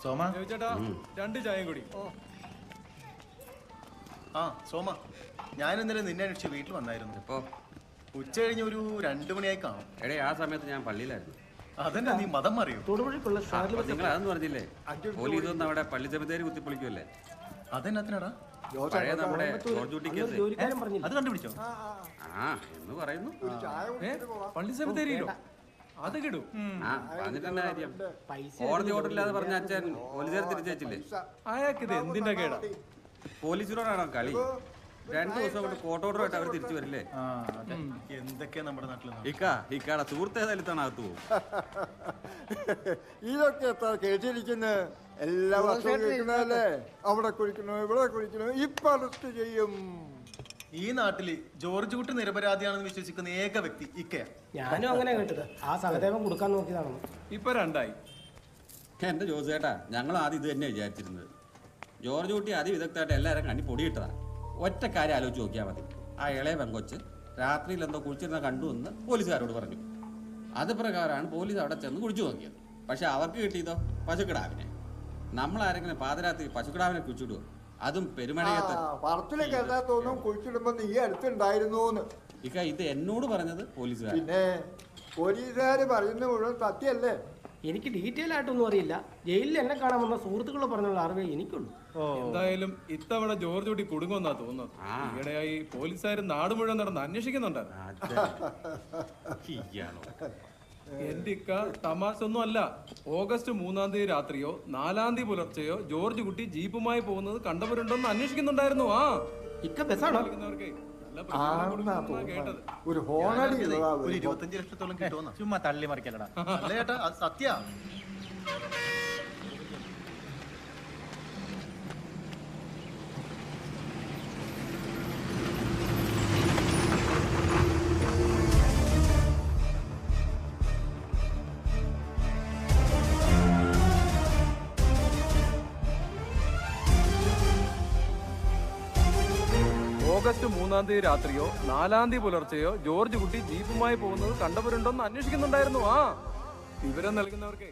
സോമ ചേട്ടാ 2 ചായയും കൂടി. ആ സോമ, ഞാൻ ഇന്നലെ നിന്നെ അന്വേഷിച്ച് വീട്ടിൽ വന്നായിരുന്നു. എപ്പോ? ഉച്ച കഴിഞ്ഞ് ഒരു 2 മണിയായി കാണും. എടേ, ആ സമയത്ത് ഞാൻ പള്ളിയിലായിരുന്നു. അതന്നെ, നീ മതം അറിയോ? നിങ്ങൾ അതൊന്നും പറഞ്ഞില്ലേ? പോലീസ് വന്ന് അവിടെ പള്ളി സെമിത്തേരി കുത്തിപ്പൊളിക്കുമല്ലേ? അതെന്നാത്തിനാടാ? പഴയ നമ്മുടെ ജോർജ് കുട്ടി കേസ്. അത് കണ്ടുപിടിച്ചോ? ആ എന്ന് പറയുന്നു. പള്ളി സെമിത്തേരിയിലോ? അത് കിടും. ആ പറഞ്ഞിട്ട് എന്താ കാര്യം? കോടതി ഓർഡറില്ലാതെ പറഞ്ഞ അച്ഛൻ പോലീസുകാർ തിരിച്ചേച്ചില്ലേ? അയാൾക്ക് ഇത് എന്തിന്റെ കേടാ? പോലീസിനോടാണോ കളി? 2 ദിവസം കൊണ്ട് കോർട്ട് ഓർഡറായിട്ട് അവർ തിരിച്ചു വരില്ലേ? എന്തൊക്കെയാ നമ്മുടെ നാട്ടിൽ. ഇക്കാടെ സുഹൃത്ത് ഏതായാലും അകത്ത് പോകും. ഇതൊക്കെ എത്ര കേട്ടിരിക്കുന്നത്? എല്ലാ വർഷവും കേൾക്കുന്നതല്ലേ? അവിടെ കുളിക്കണോ, ഇവിടെ കുളിക്കണോ, ഇപ്പൊ അറസ്റ്റ് ചെയ്യും. ഈ നാട്ടില് ജോർജ് കുട്ടി നിരപരാധിയാണെന്ന് വിശ്വസിക്കുന്ന ഏക വ്യക്തി ഇക്കയാ. ഞാനും അങ്ങനെ കേട്ടത്. ആ സഹദേവം കൊടുക്കാൻ നോക്കിയതാണ്. ഇപ്പൊ 2 ആയി. എന്റെ ജോസ് ചേട്ടാ, ഞങ്ങൾ ആദ്യം ഇത് തന്നെ വിചാരിച്ചിരുന്നത്. ജോർജ് കുട്ടി അതിവിദഗ്ധമായിട്ട് എല്ലാവരും കണ്ണി പൊടിയിട്ടതാ. ഒറ്റ കാര്യം ആലോചിച്ച് നോക്കിയാൽ മതി. ആ ഇളയ പെങ്കൊച്ച് രാത്രിയിൽ എന്തോ കുളിച്ചിരുന്ന കണ്ടു എന്ന് പോലീസുകാരോട് പറഞ്ഞു. അത് പ്രകാരമാണ് പോലീസ് അവിടെ ചെന്ന് കുളിച്ചു നോക്കിയത്. പക്ഷെ അവർക്ക് കിട്ടിയതോ പശുക്കിടാവിനെ. നമ്മളാരെങ്കിലും പാതിരാത്രി പശുക്കിടാവിനെ കുഴിച്ചിടുവോ? അതും പെരുമഴയത്ത്. പറത്തില് കേട്ടാ തോന്നും കുഴിച്ചിടുമ്പോ നീ അടുത്തുണ്ടായിരുന്നു. ഇക്ക ഇത് എന്നോട് പറഞ്ഞത് പോലീസുകാർ. പിന്നെ പോലീസുകാര് പറയുന്ന മുഴുവൻ സത്യമല്ലേ? എനിക്ക് ഡീറ്റെയിൽ ആയിട്ടൊന്നും അറിയില്ല. ജയിലിൽ എന്നെ കാണാൻ വന്ന സുഹൃത്തുക്കളെ പറഞ്ഞുള്ള അറിവേ എനിക്കുള്ളൂ. എന്തായാലും ഇത്തവണ ജോർജ് കുട്ടി കുടുങ്ങുമെന്നാ തോന്നുന്നത്. ഈയിടെയായി പോലീസുകാർ നാട് മുഴുവൻ നടന്ന് അന്വേഷിക്കുന്നുണ്ടായിരുന്നു. എന്റെ ഇക്ക തമാശ ഒന്നും അല്ല. ഓഗസ്റ്റ് 3-ാം തീയതി രാത്രിയോ 4-ാം തീയതി പുലർച്ചെയോ ജോർജ് കുട്ടി ജീപ്പുമായി പോകുന്നത് കണ്ടവരുണ്ടോന്ന് അന്വേഷിക്കുന്നുണ്ടായിരുന്നു. ആ ഇക്ക ബസ്സാണോ? കേട്ടത് ഒരു ഹോണടി 25 ലക്ഷത്തോളം കിട്ടുമെന്നാ. ചുമ്മാ തള്ളി മറിക്കലടാ. അല്ല ചേട്ടാ, അത് സത്യ. ഓഗസ്റ്റ് 3-ാം തീയതി രാത്രിയോ 4-ാം തീയതി പുലർച്ചെയോ ജോർജ് കുട്ടി ജീപ്പുമായി പോകുന്നത് കണ്ടവരുണ്ടോന്ന് അന്വേഷിക്കുന്നുണ്ടായിരുന്നു. ആ വിവരം നൽകുന്നവർക്ക്